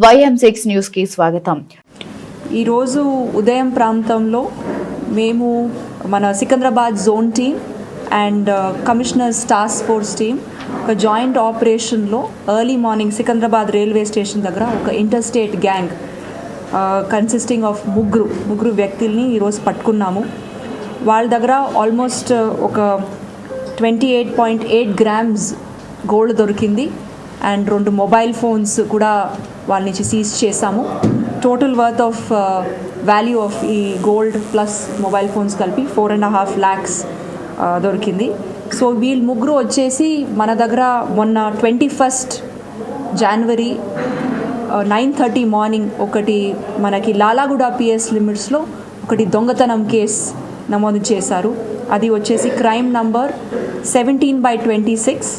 YM6 news కి స్వాగతం. ఈరోజు ఉదయం ప్రాంతంలో మేము మన Secunderabad zone team and commissioners task force team ఒక జాయింట్ ఆపరేషన్లో early morning Secunderabad railway station దగ్గర ఒక inter state gang consisting of ముగ్గురు వ్యక్తుల్ని ఈరోజు పట్టుకున్నాము. వాళ్ళ దగ్గర ఆల్మోస్ట్ ఒక 28.8 grams గోల్డ్ దొరికింది అండ్ 2 మొబైల్ ఫోన్స్ కూడా వాళ్ళ నుంచి సీజ్ చేసాము. Total worth of value of ఈ గోల్డ్ ప్లస్ మొబైల్ ఫోన్స్ కలిపి 4.5 lakhs దొరికింది. సో వీళ్ళు ముగ్గురు వచ్చేసి మన దగ్గర మొన్న 21st January 9:30 మార్నింగ్ ఒకటి మనకి లాలాగూడ PS లిమిట్స్లో ఒకటి దొంగతనం కేసు నమోదు చేశారు. అది వచ్చేసి crime number 17/26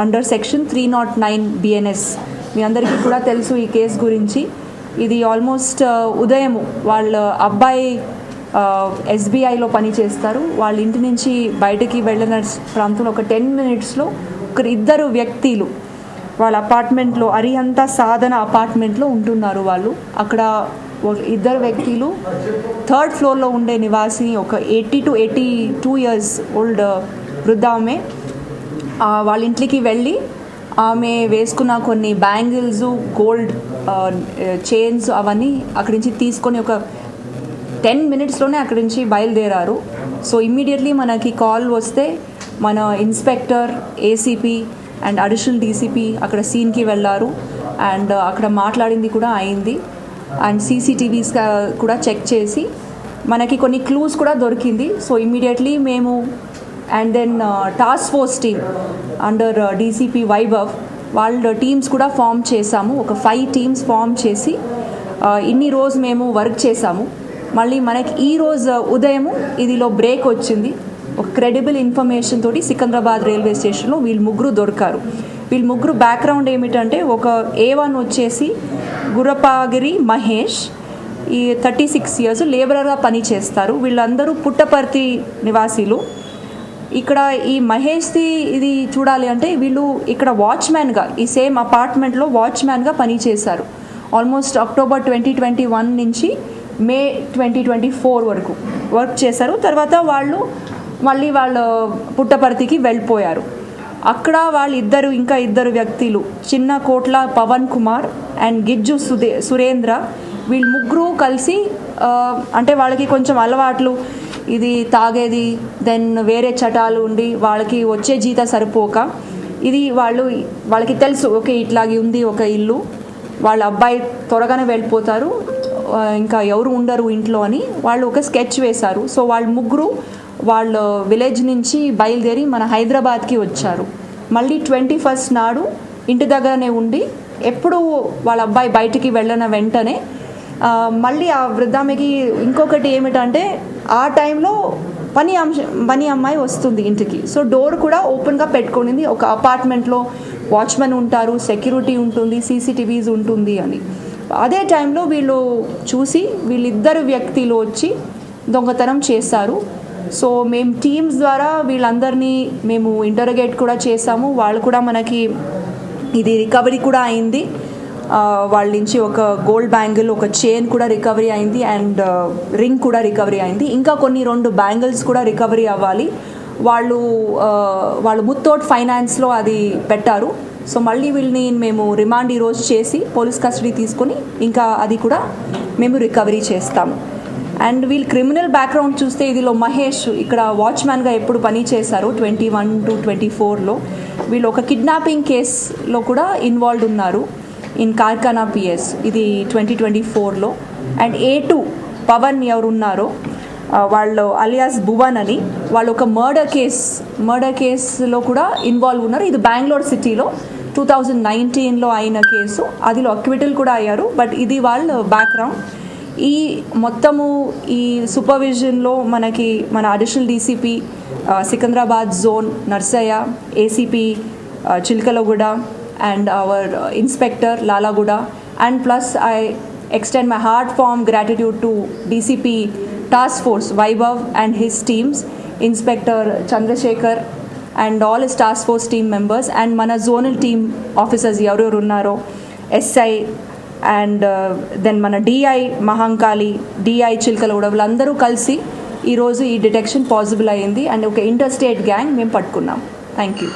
under section 309 BNS. మీ అందరికీ కూడా తెలుసు ఈ కేసు గురించి. ఇది ఆల్మోస్ట్ ఉదయం వాళ్ళ అబ్బాయి SBIలో పని చేస్తారు. వాళ్ళ ఇంటి నుంచి బయటకి వెళ్ళిన ప్రాంతంలో ఒక 10 minutesలో ఇద్దరు వ్యక్తులు వాళ్ళ అపార్ట్మెంట్లో అరిహంత సాధన అపార్ట్మెంట్లో ఉంటున్నారు. వాళ్ళు అక్కడ ఇద్దరు వ్యక్తులు 3rd floorలో ఉండే నివాసిని ఒక 80 to 82 years ఓల్డ్ వృద్ధ ఆమె వాళ్ళ ఇంట్లోకి వెళ్ళి ఆమె వేసుకున్న కొన్ని బ్యాంగిల్స్ గోల్డ్ చైన్స్ అవన్నీ అక్కడి నుంచి తీసుకొని ఒక 10 minutesలోనే అక్కడి నుంచి బయలుదేరారు. సో ఇమ్మీడియట్లీ మనకి కాల్ వస్తే మన inspector ACP and additional DCP అక్కడ సీన్కి వెళ్ళారు అండ్ అక్కడ మాట్లాడింది కూడా అయింది. అండ్ CCTVs కూడా చెక్ చేసి మనకి కొన్ని క్లూస్ కూడా దొరికింది. సో ఇమ్మీడియట్లీ మేము and then task force team under DCP Vaibhav వాళ్ళ టీమ్స్ కూడా ఫామ్ చేసాము. ఒక 5 teams ఫామ్ చేసి ఇన్ని రోజు మేము వర్క్ చేసాము. మళ్ళీ మనకి ఈరోజు ఉదయము ఇదిలో బ్రేక్ వచ్చింది. ఒక క్రెడిబుల్ ఇన్ఫర్మేషన్ తోటి సికింద్రాబాద్ రైల్వే స్టేషన్లో వీళ్ళు ముగ్గురు దొరికారు. వీళ్ళ ముగ్గురు బ్యాక్గ్రౌండ్ ఏమిటంటే ఒక A1 వచ్చేసి గురపాగిరి మహేష్, ఈ 36 years లేబరర్గా పని చేస్తారు. వీళ్ళందరూ పుట్టపర్తి నివాసీలు. ఇక్కడ ఈ మహేష్ది ఇది చూడాలి అంటే వీళ్ళు ఇక్కడ వాచ్మ్యాన్గా ఈ సేమ్ అపార్ట్మెంట్లో వాచ్మ్యాన్గా పనిచేశారు. ఆల్మోస్ట్ అక్టోబర్ 2021 నుంచి మే 2024 వరకు వర్క్ చేశారు. తర్వాత వాళ్ళు మళ్ళీ వాళ్ళు పుట్టపర్తికి వెళ్ళిపోయారు. అక్కడ ఇంకా ఇద్దరు వ్యక్తులు చిన్న కోట్ల పవన్ కుమార్ అండ్ గిజ్జు సురేంద్ర వీళ్ళు ముగ్గురు కలిసి అంటే వాళ్ళకి కొంచెం అలవాట్లు ఇది తాగేది దెన్ వేరే చటాలు ఉండి వాళ్ళకి వచ్చే జీతం సరిపోక ఇది వాళ్ళకి తెలుసు ఓకే ఇట్లాగే ఉంది ఒక ఇల్లు, వాళ్ళ అబ్బాయి త్వరగానే వెళ్ళిపోతారు ఇంకా ఎవరు ఉండరు ఇంట్లో అని వాళ్ళు ఒక స్కెచ్ వేశారు. సో వాళ్ళు ముగ్గురు వాళ్ళ విలేజ్ నుంచి బయలుదేరి మన హైదరాబాద్కి వచ్చారు. మళ్ళీ 21st నాడు ఇంటి దగ్గరనే ఉండి ఎప్పుడు వాళ్ళ అబ్బాయి బయటికి వెళ్ళిన వెంటనే మళ్ళీ ఆ వృద్ధామెకి ఇంకొకటి ఏమిటంటే ఆ టైంలో పని అమ్మాయి వస్తుంది ఇంటికి. సో డోర్ కూడా ఓపెన్గా పెట్టుకునింది. ఒక అపార్ట్మెంట్లో వాచ్మెన్ ఉంటారు, సెక్యూరిటీ ఉంటుంది, CCTVs ఉంటుంది అని. అదే టైంలో వీళ్ళు చూసి వీళ్ళిద్దరు వ్యక్తులు వచ్చి దొంగతనం చేశారు. సో మేము టీమ్స్ ద్వారా వీళ్ళందరినీ మేము ఇంటరోగేట్ కూడా చేసాము. వాళ్ళు కూడా మనకి ఇది రికవరీ కూడా అయింది. వాళ్ళ నుంచి ఒక గోల్డ్ బ్యాంగిల్ ఒక చైన్ కూడా రికవరీ అయింది అండ్ రింగ్ కూడా రికవరీ అయింది. ఇంకా కొన్ని 2 బ్యాంగిల్స్ కూడా రికవరీ అవ్వాలి. వాళ్ళు ముత్తోట్ ఫైనాన్స్లో అది పెట్టారు. సో మళ్ళీ వీళ్ళని మేము రిమాండ్ ఈరోజు చేసి పోలీస్ కస్టడీ తీసుకొని ఇంకా అది కూడా మేము రికవరీ చేస్తాము. అండ్ వీళ్ళు క్రిమినల్ బ్యాక్గ్రౌండ్ చూస్తే ఇదిలో మహేష్ ఇక్కడ వాచ్మ్యాన్గా ఎప్పుడు పని చేశారు 21 to 24లో. వీళ్ళు ఒక కిడ్నాపింగ్ కేసులో కూడా ఇన్వాల్వ్ ఉన్నారు ఇన్ కార్ఖానా PS ఇది 2024లో. అండ్ A2 పవన్ ఎవరు ఉన్నారో వాళ్ళు అలియాస్ భువన్ అని వాళ్ళు ఒక మర్డర్ కేసులో కూడా ఇన్వాల్వ్ ఉన్నారు. ఇది బెంగళూరు సిటీలో 2019లో అయిన కేసు. అదిలో అక్విటల్ కూడా అయ్యారు. బట్ ఇది వాళ్ళ బ్యాక్గ్రౌండ్. ఈ మొత్తము ఈ సూపర్విజన్లో మన additional DCP Secunderabad zone Narsaiah, ACP Chilkalguda and our inspector Lalaguda, and plus I extend my heartfelt gratitude to DCP task force Vaibhav and his teams, Inspector Chandrasekhar and all his task force team members and mana zonal team officers ఎవరెవరు ఉన్నారో SI and then మన DI Mahankali, DI Chilkalguda వీళ్ళందరూ కలిసి ఈరోజు ఈ detection possible అయ్యింది and ఒక inter state gang మేము పట్టుకున్నాం. Thank you.